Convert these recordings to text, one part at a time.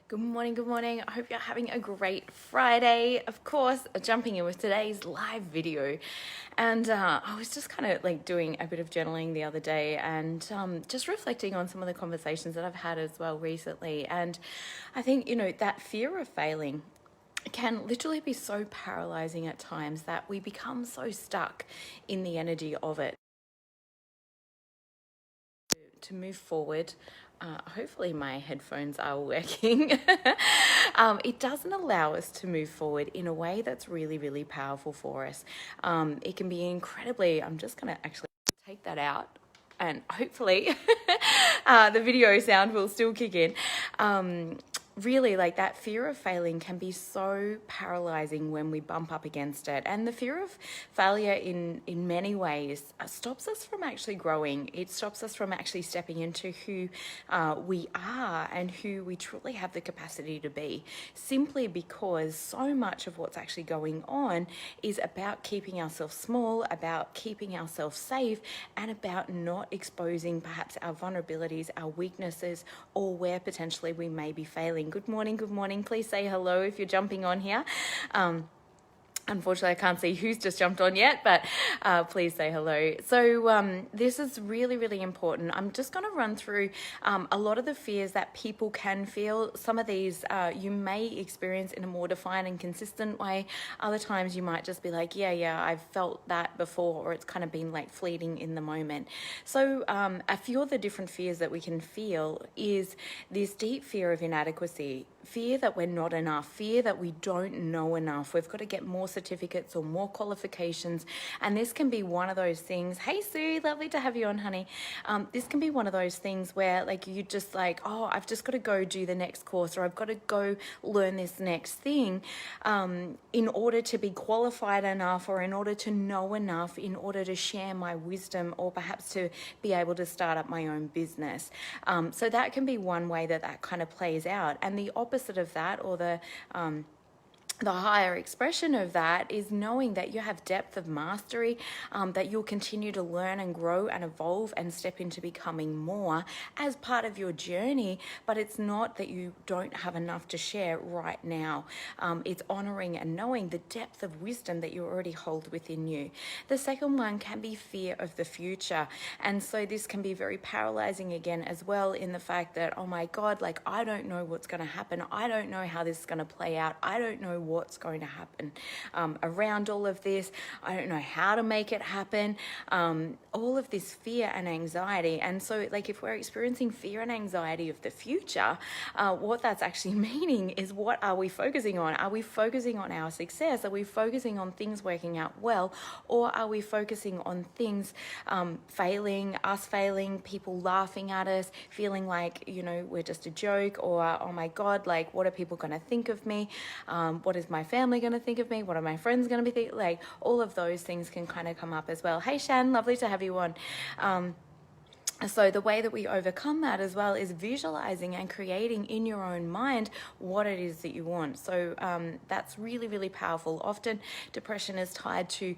Good morning, good morning. I hope you're having a great Friday. Of course, jumping in with today's live video. And I was just kind of like doing a bit of journaling the other day and just reflecting on some of the conversations that I've had as well recently. And I think, that fear of failing can literally be so paralyzing at times that we become so stuck in the energy of it. To move forward, hopefully my headphones are working. It doesn't allow us to move forward in a way that's really, really powerful for us. It can be incredibly, I'm just going to actually take that out and hopefully the video sound will still kick in. Really, like that fear of failing can be so paralyzing when we bump up against it. And the fear of failure in many ways stops us from actually growing. It stops us from actually stepping into who we are and who we truly have the capacity to be, simply because so much of what's actually going on is about keeping ourselves small, about keeping ourselves safe, and about not exposing perhaps our vulnerabilities, our weaknesses, or where potentially we may be failing. Good morning, good morning. Please say hello if you're jumping on here. Unfortunately, I can't see who's just jumped on yet, but please say hello. So this is really, really important. I'm just going to run through a lot of the fears that people can feel. Some of these you may experience in a more defined and consistent way. Other times you might just be like, yeah, I've felt that before, or it's kind of been like fleeting in the moment. So a few of the different fears that we can feel is this deep fear of inadequacy, fear that we're not enough, fear that we don't know enough. We've got to get more certificates or more qualifications. And this can be one of those things. Hey, Sue, lovely to have you on, honey. This can be one of those things where like you just like, oh, I've just got to go do the next course, or I've got to go learn this next thing in order to be qualified enough, or in order to know enough, in order to share my wisdom, or perhaps to be able to start up my own business. So that can be one way that kind of plays out. And the opposite of that, or the higher expression of that, is knowing that you have depth of mastery, that you'll continue to learn and grow and evolve and step into becoming more as part of your journey, but it's not that you don't have enough to share right now. It's honoring and knowing the depth of wisdom that you already hold within you. The second one can be fear of the future. And so this can be very paralyzing again as well, in the fact that, oh my God, like I don't know what's going to happen. I don't know how this is going to play out. I don't know what's going to happen around all of this. I don't know how to make it happen. All of this fear and anxiety. And so like if we're experiencing fear and anxiety of the future, what that's actually meaning is, what are we focusing on? Are we focusing on our success? Are we focusing on things working out well? Or are we focusing on things failing, us failing, people laughing at us, feeling like, we're just a joke, or, oh my God, like what are people going to think of me? What is my family going to think of me? What are my friends going to be thinking? Like all of those things can kind of come up as well. Hey, Shan, lovely to have you on. So the way that we overcome that as well is visualizing and creating in your own mind what it is that you want. So that's really, really powerful. Often depression is tied to,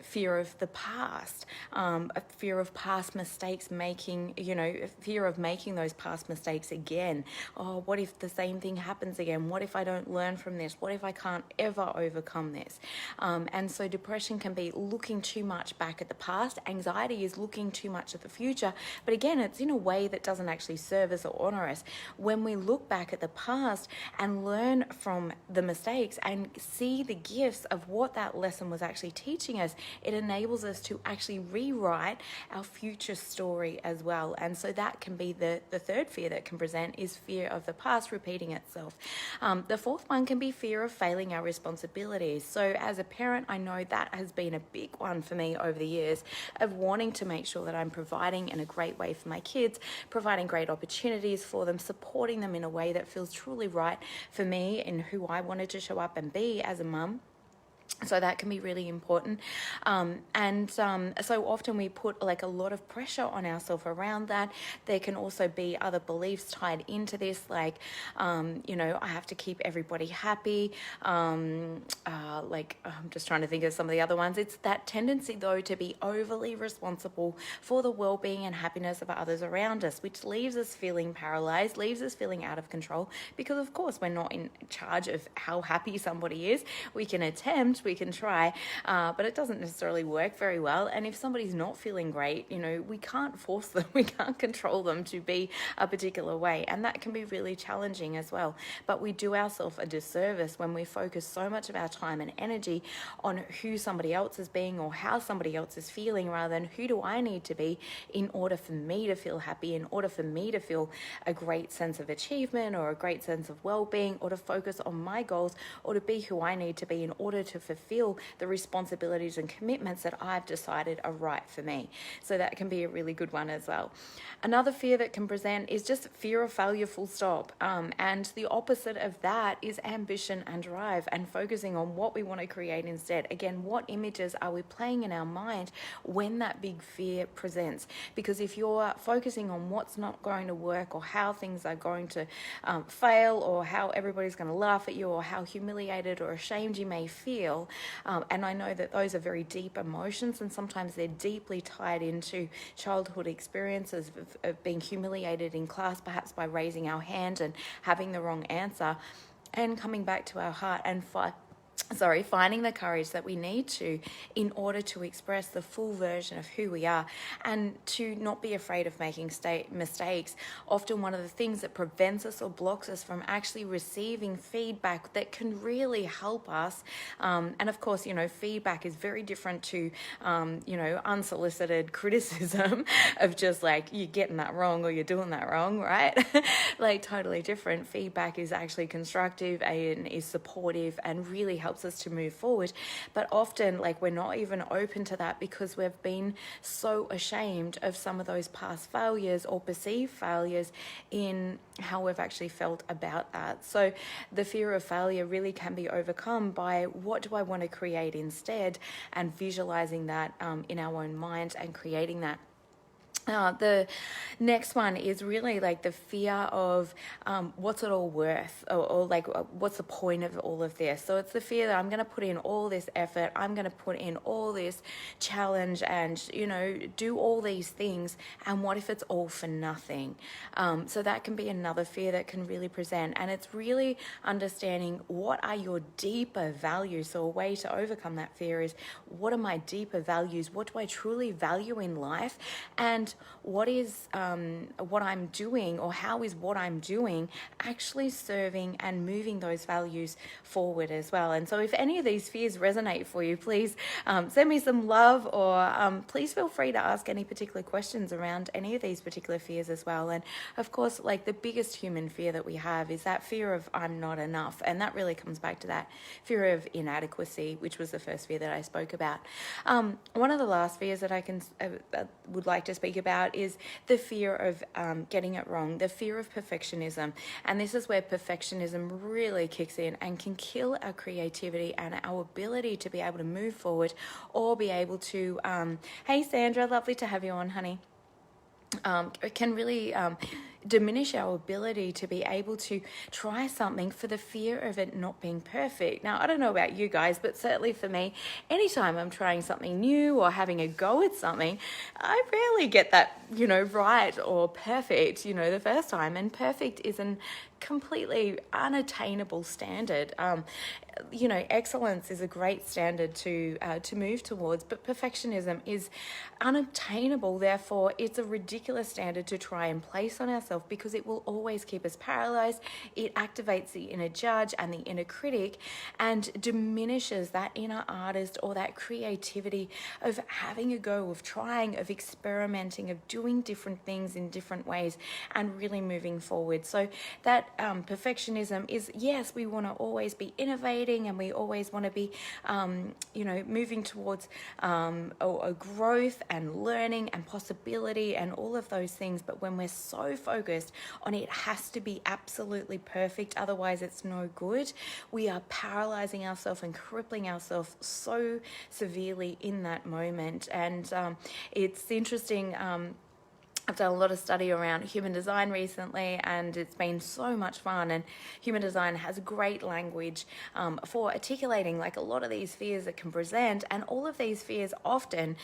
fear of the past, a fear of past mistakes making, fear of making those past mistakes again. Oh, what if the same thing happens again? What if I don't learn from this? What if I can't ever overcome this? And so depression can be looking too much back at the past. Anxiety is looking too much at the future. But again, it's in a way that doesn't actually serve us or honor us. When we look back at the past and learn from the mistakes and see the gifts of what that lesson was actually teaching us, it enables us to actually rewrite our future story as well. And so that can be the third fear that can present, is fear of the past repeating itself. The fourth one can be fear of failing our responsibilities. So as a parent, I know that has been a big one for me over the years, of wanting to make sure that I'm providing in a great way for my kids, providing great opportunities for them, supporting them in a way that feels truly right for me and who I wanted to show up and be as a mum. So that can be really important. So often we put like a lot of pressure on ourselves around that. There can also be other beliefs tied into this, like, I have to keep everybody happy. I'm just trying to think of some of the other ones. It's that tendency, though, to be overly responsible for the well-being and happiness of others around us, which leaves us feeling paralyzed, leaves us feeling out of control, because of course we're not in charge of how happy somebody is. We can attempt, we can try, but it doesn't necessarily work very well. And if somebody's not feeling great, we can't force them, we can't control them to be a particular way, and that can be really challenging as well. But we do ourselves a disservice when we focus so much of our time and energy on who somebody else is being or how somebody else is feeling, rather than who do I need to be in order for me to feel happy, in order for me to feel a great sense of achievement or a great sense of well-being, or to focus on my goals, or to be who I need to be in order to fulfill the responsibilities and commitments that I've decided are right for me. So that can be a really good one as well. Another fear that can present is just fear of failure, full stop. And the opposite of that is ambition and drive, and focusing on what we want to create instead. Again, what images are we playing in our mind when that big fear presents? Because if you're focusing on what's not going to work, or how things are going to fail, or how everybody's going to laugh at you, or how humiliated or ashamed you may feel, and I know that those are very deep emotions, and sometimes they're deeply tied into childhood experiences of being humiliated in class, perhaps by raising our hand and having the wrong answer, and coming back to our heart and finding the courage that we need to in order to express the full version of who we are, and to not be afraid of making mistakes. Often one of the things that prevents us or blocks us from actually receiving feedback that can really help us, and of course, feedback is very different to, unsolicited criticism of just like, you're getting that wrong or you're doing that wrong, right? Like totally different. Feedback is actually constructive and is supportive and really helps us to move forward. But often, like, we're not even open to that because we've been so ashamed of some of those past failures or perceived failures in how we've actually felt about that. So the fear of failure really can be overcome by, what do I want to create instead, and visualizing that in our own minds and creating that. The next one is really like the fear of what's it all worth, or like what's the point of all of this. So it's the fear that I'm going to put in all this effort, I'm going to put in all this challenge and do all these things, and what if it's all for nothing? So that can be another fear that can really present, and it's really understanding what are your deeper values. So a way to overcome that fear is, what are my deeper values? What do I truly value in life? And what is what I'm doing, or how is what I'm doing actually serving and moving those values forward as well? And so if any of these fears resonate for you, please send me some love, or please feel free to ask any particular questions around any of these particular fears as well. And of course, like, the biggest human fear that we have is that fear of I'm not enough, and that really comes back to that fear of inadequacy, which was the first fear that I spoke about. One of the last fears that I would like to speak about is the fear of getting it wrong, the fear of perfectionism. And this is where perfectionism really kicks in and can kill our creativity and our ability to be able to move forward, or be able to, hey Sandra, lovely to have you on, honey. It can really diminish our ability to be able to try something for the fear of it not being perfect. Now, I don't know about you guys, but certainly for me, anytime I'm trying something new or having a go at something, I rarely get that, right or perfect, the first time. And perfect is an completely unattainable standard. Excellence is a great standard to move towards, but perfectionism is unobtainable. Therefore, it's a ridiculous standard to try and place on ourselves, because it will always keep us paralyzed. It activates the inner judge and the inner critic, and diminishes that inner artist or that creativity of having a go, of trying, of experimenting, of doing different things in different ways, and really moving forward. So that perfectionism is, yes, we want to always be innovating, and we always want to be, moving towards a growth and learning and possibility and all of those things. But when we're so focused focused on it has to be absolutely perfect, otherwise it's no good, we are paralyzing ourselves and crippling ourselves so severely in that moment. And it's interesting. I've done a lot of study around human design recently, and it's been so much fun. And human design has great language for articulating like a lot of these fears that can present, and all of these fears often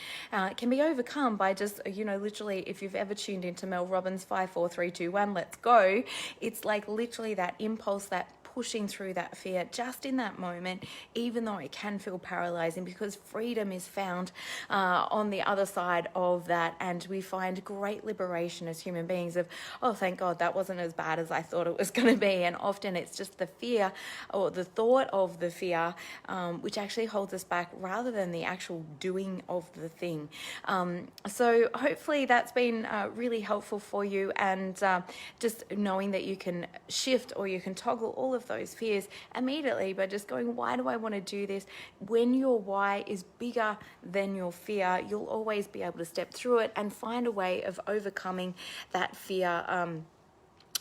can be overcome by just, you know, literally, if you've ever tuned into Mel Robbins' 5, 4, 3, 2, 1, let's go, it's like literally that impulse, that pushing through that fear just in that moment, even though it can feel paralyzing, because freedom is found on the other side of that. And we find great liberation as human beings of, oh, thank God that wasn't as bad as I thought it was going to be. And often it's just the fear or the thought of the fear which actually holds us back rather than the actual doing of the thing. So hopefully that's been really helpful for you, and just knowing that you can shift or you can toggle all of those fears immediately by just going, why do I want to do this? When your why is bigger than your fear, you'll always be able to step through it and find a way of overcoming that fear,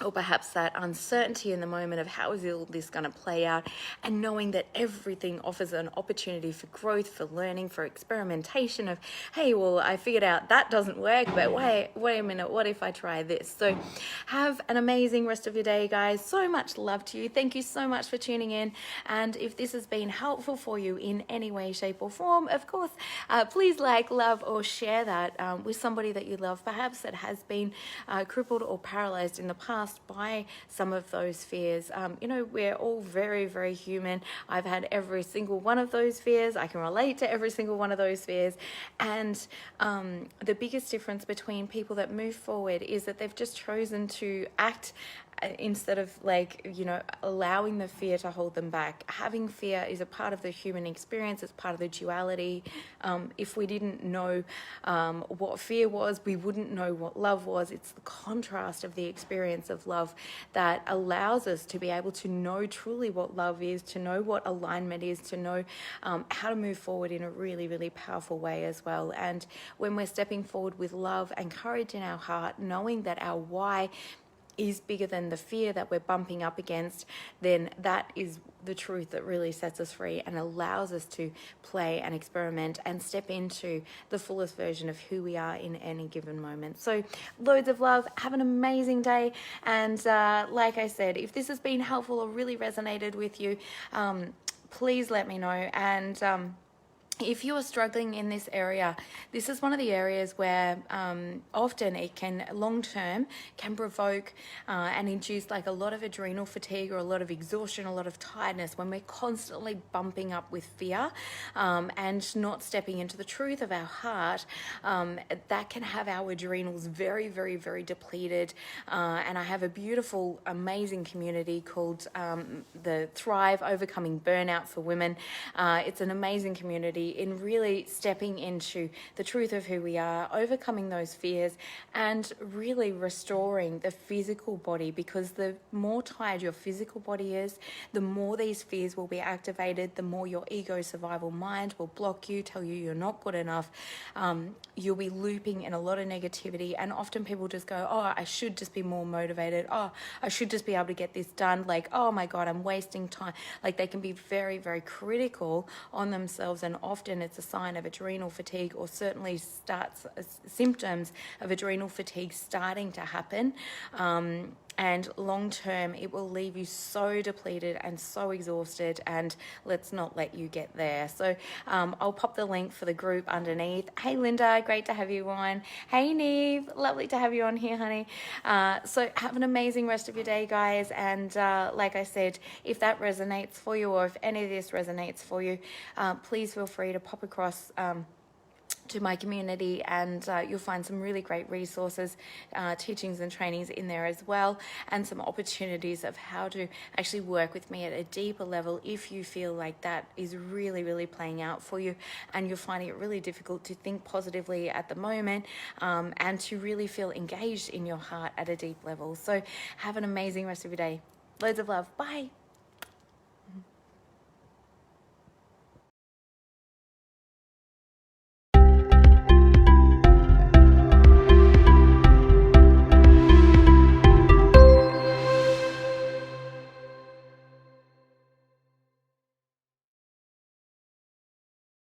or perhaps that uncertainty in the moment of how is all this going to play out, and knowing that everything offers an opportunity for growth, for learning, for experimentation of, hey, well, I figured out that doesn't work, but wait a minute, what if I try this? So have an amazing rest of your day, guys. So much love to you. Thank you so much for tuning in. And if this has been helpful for you in any way, shape or form, of course, please like, love or share that with somebody that you love, perhaps that has been crippled or paralyzed in the past by some of those fears. You know, we're all very, very human. I've had every single one of those fears. I can relate to every single one of those fears. And the biggest difference between people that move forward is that they've just chosen to act instead of, like, you know, allowing the fear to hold them back. Having fear is a part of the human experience. It's part of the duality. If we didn't know what fear was, we wouldn't know what love was. It's the contrast of the experience of love that allows us to be able to know truly what love is, to know what alignment is, to know how to move forward in a really, really powerful way as well. And when we're stepping forward with love and courage in our heart, knowing that our why is bigger than the fear that we're bumping up against, then that is the truth that really sets us free and allows us to play and experiment and step into the fullest version of who we are in any given moment. So loads of love. Have an amazing day. And like I said, if this has been helpful or really resonated with you, please let me know. And if you are struggling in this area, this is one of the areas where often it can long-term can provoke and induce like a lot of adrenal fatigue or a lot of exhaustion, a lot of tiredness when we're constantly bumping up with fear and not stepping into the truth of our heart. That can have our adrenals very, very, very depleted. And I have a beautiful, amazing community called the Thrive Overcoming Burnout for Women. It's an amazing community in really stepping into the truth of who we are, overcoming those fears, and really restoring the physical body, because the more tired your physical body is, the more these fears will be activated, the more your ego survival mind will block you, tell you you're not good enough. You'll be looping in a lot of negativity, and often people just go, oh, I should just be more motivated. Oh, I should just be able to get this done. Like, oh my God, I'm wasting time. Like, they can be very, very critical on themselves, and often it's a sign of adrenal fatigue, or certainly starts symptoms of adrenal fatigue starting to happen. And long term, it will leave you so depleted and so exhausted, and let's not let you get there. So I'll pop the link for the group underneath. Hey, Linda, great to have you on. Hey, Neve, lovely to have you on here, honey. So have an amazing rest of your day, guys. And like I said, if that resonates for you, or if any of this resonates for you, please feel free to pop across to my community, and you'll find some really great resources, teachings and trainings in there as well, and some opportunities of how to actually work with me at a deeper level if you feel like that is really, really playing out for you and you're finding it really difficult to think positively at the moment, and to really feel engaged in your heart at a deep level. So have an amazing rest of your day. Loads of love. Bye.